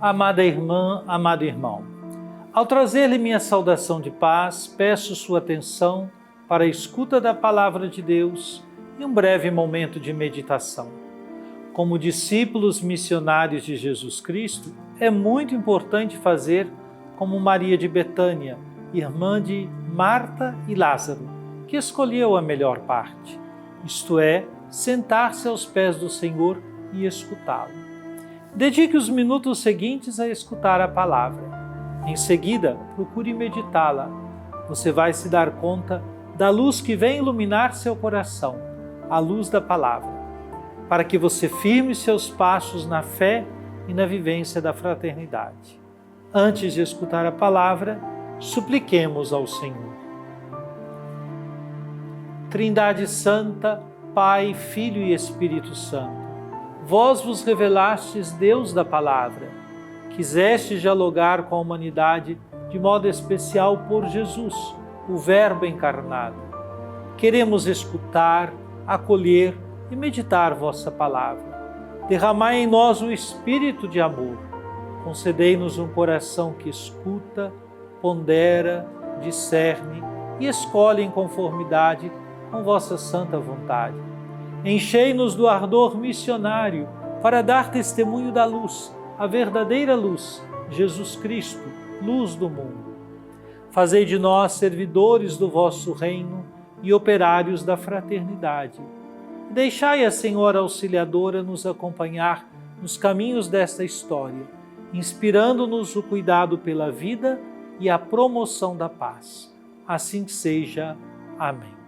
Amada irmã, amado irmão, ao trazer-lhe minha saudação de paz, peço sua atenção para a escuta da palavra de Deus e um breve momento de meditação. Como discípulos missionários de Jesus Cristo, é muito importante fazer como Maria de Betânia, irmã de Marta e Lázaro, que escolheu a melhor parte, isto é, sentar-se aos pés do Senhor e escutá-lo. Dedique os minutos seguintes a escutar a palavra. Em seguida, procure meditá-la. Você vai se dar conta da luz que vem iluminar seu coração, a luz da palavra, para que você firme seus passos na fé e na vivência da fraternidade. Antes de escutar a palavra, supliquemos ao Senhor. Trindade Santa, Pai, Filho e Espírito Santo, vós vos revelastes Deus da palavra, quisestes dialogar com a humanidade de modo especial por Jesus, o Verbo encarnado. Queremos escutar, acolher e meditar vossa palavra. Derramai em nós o espírito de amor. Concedei-nos um coração que escuta, pondera, discerne e escolhe em conformidade com vossa santa vontade. Enchei-nos do ardor missionário para dar testemunho da luz, a verdadeira luz, Jesus Cristo, luz do mundo. Fazei de nós servidores do vosso reino e operários da fraternidade. Deixai a Senhora Auxiliadora nos acompanhar nos caminhos desta história, inspirando-nos o cuidado pela vida e a promoção da paz. Assim seja. Amém.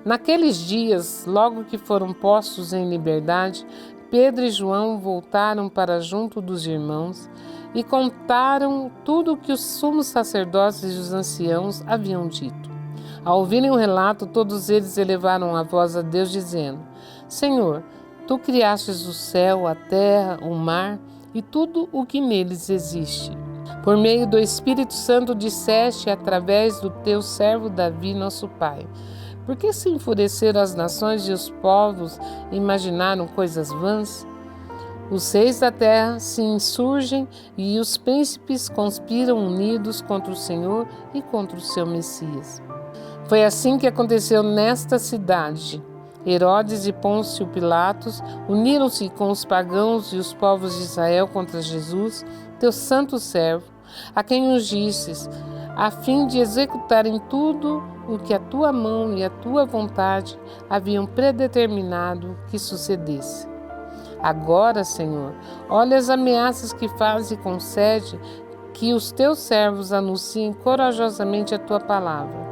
Naqueles dias, logo que foram postos em liberdade, Pedro e João voltaram para junto dos irmãos e contaram tudo o que os sumos sacerdotes e os anciãos haviam dito. Ao ouvirem o relato, todos eles elevaram a voz a Deus, dizendo: Senhor, tu criastes o céu, a terra, o mar e tudo o que neles existe. Por meio do Espírito Santo disseste através do teu servo Davi, nosso pai: por que se enfureceram as nações e os povos e imaginaram coisas vãs? Os reis da terra se insurgem e os príncipes conspiram unidos contra o Senhor e contra o seu Messias. Foi assim que aconteceu nesta cidade. Herodes e Pôncio Pilatos uniram-se com os pagãos e os povos de Israel contra Jesus, teu santo servo, a quem ungistes, a fim de executarem tudo o que a tua mão e a tua vontade haviam predeterminado que sucedesse. Agora, Senhor, olha as ameaças que fazes e concede que os teus servos anunciem corajosamente a tua palavra.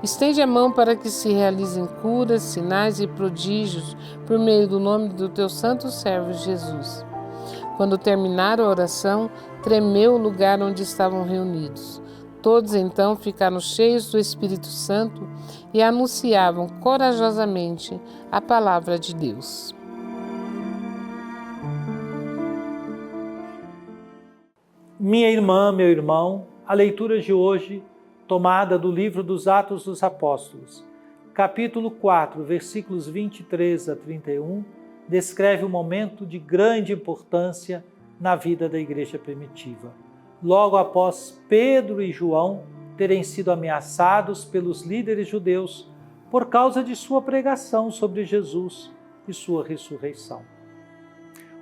Estende a mão para que se realizem curas, sinais e prodígios por meio do nome do teu santo servo Jesus. Quando terminaram a oração, tremeu o lugar onde estavam reunidos. Todos então ficaram cheios do Espírito Santo e anunciavam corajosamente a palavra de Deus. Minha irmã, meu irmão, a leitura de hoje, tomada do livro dos Atos dos Apóstolos, capítulo 4, versículos 23 a 31, descreve um momento de grande importância na vida da igreja primitiva. Logo após Pedro e João terem sido ameaçados pelos líderes judeus por causa de sua pregação sobre Jesus e sua ressurreição.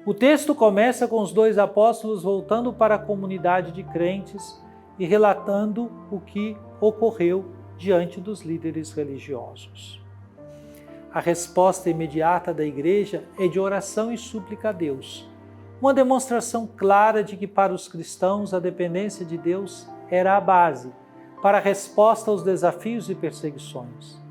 O texto começa com os dois apóstolos voltando para a comunidade de crentes e relatando o que ocorreu diante dos líderes religiosos. A resposta imediata da igreja é de oração e súplica a Deus, uma demonstração clara de que para os cristãos a dependência de Deus era a base para a resposta aos desafios e perseguições.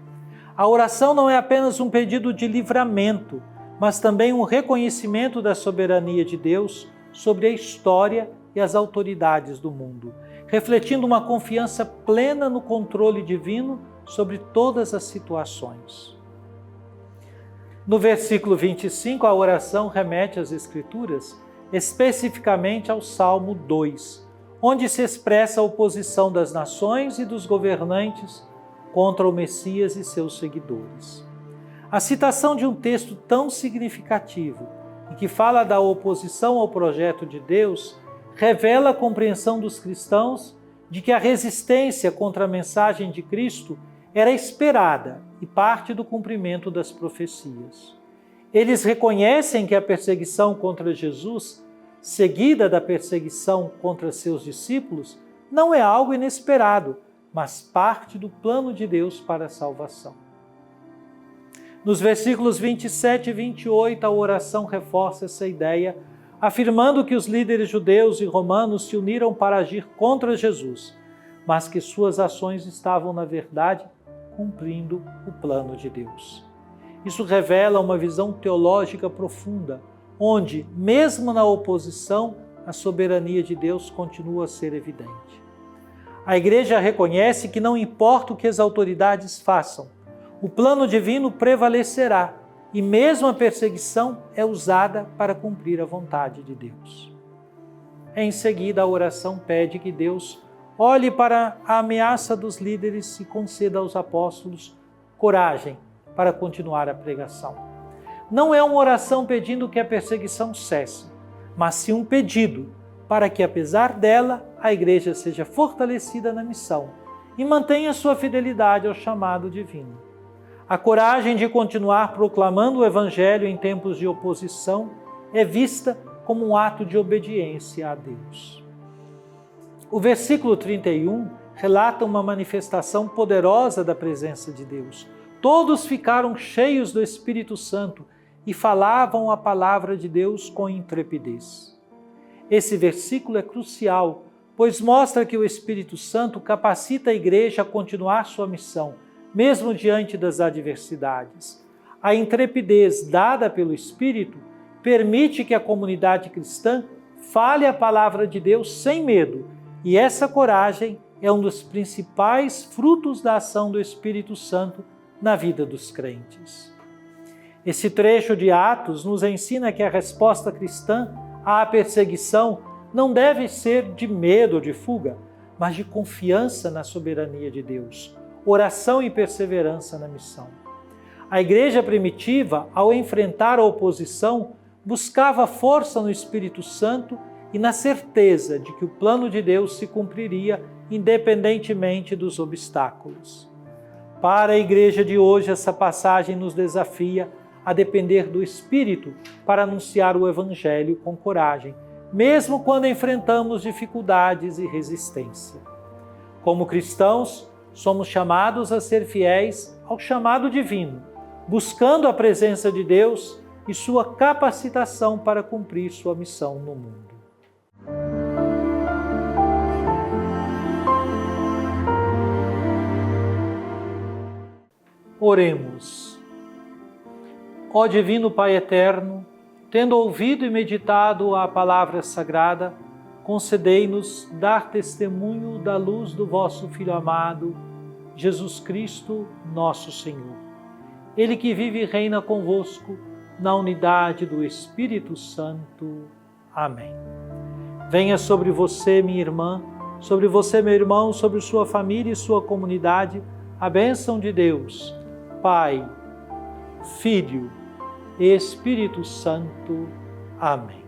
A oração não é apenas um pedido de livramento, mas também um reconhecimento da soberania de Deus sobre a história e as autoridades do mundo, refletindo uma confiança plena no controle divino sobre todas as situações. No versículo 25, a oração remete às Escrituras, especificamente ao Salmo 2, onde se expressa a oposição das nações e dos governantes contra o Messias e seus seguidores. A citação de um texto tão significativo e que fala da oposição ao projeto de Deus revela a compreensão dos cristãos de que a resistência contra a mensagem de Cristo era esperada e parte do cumprimento das profecias. Eles reconhecem que a perseguição contra Jesus, seguida da perseguição contra seus discípulos, não é algo inesperado, mas parte do plano de Deus para a salvação. Nos versículos 27 e 28, a oração reforça essa ideia, afirmando que os líderes judeus e romanos se uniram para agir contra Jesus, mas que suas ações estavam, na verdade, cumprindo o plano de Deus. Isso revela uma visão teológica profunda, onde, mesmo na oposição, a soberania de Deus continua a ser evidente. A Igreja reconhece que não importa o que as autoridades façam, o plano divino prevalecerá e mesmo a perseguição é usada para cumprir a vontade de Deus. Em seguida, a oração pede que Deus olhe para a ameaça dos líderes e conceda aos apóstolos coragem para continuar a pregação. Não é uma oração pedindo que a perseguição cesse, mas sim um pedido para que, apesar dela, a Igreja seja fortalecida na missão e mantenha sua fidelidade ao chamado divino. A coragem de continuar proclamando o Evangelho em tempos de oposição é vista como um ato de obediência a Deus. O versículo 31 relata uma manifestação poderosa da presença de Deus. Todos ficaram cheios do Espírito Santo e falavam a palavra de Deus com intrepidez. Esse versículo é crucial, pois mostra que o Espírito Santo capacita a Igreja a continuar sua missão, mesmo diante das adversidades. A intrepidez dada pelo Espírito permite que a comunidade cristã fale a palavra de Deus sem medo, e essa coragem é um dos principais frutos da ação do Espírito Santo na vida dos crentes. Esse trecho de Atos nos ensina que a resposta cristã à perseguição não deve ser de medo ou de fuga, mas de confiança na soberania de Deus, oração e perseverança na missão. A Igreja primitiva, ao enfrentar a oposição, buscava força no Espírito Santo e na certeza de que o plano de Deus se cumpriria independentemente dos obstáculos. Para a Igreja de hoje, essa passagem nos desafia a depender do Espírito para anunciar o Evangelho com coragem, mesmo quando enfrentamos dificuldades e resistência. Como cristãos, somos chamados a ser fiéis ao chamado divino, buscando a presença de Deus e sua capacitação para cumprir sua missão no mundo. Oremos. Ó Divino Pai Eterno, tendo ouvido e meditado a palavra sagrada, concedei-nos dar testemunho da luz do vosso Filho amado, Jesus Cristo, nosso Senhor. Ele que vive e reina convosco na unidade do Espírito Santo. Amém. Venha sobre você, minha irmã, sobre você, meu irmão, sobre sua família e sua comunidade, a bênção de Deus, Pai, Filho e Espírito Santo. Amém.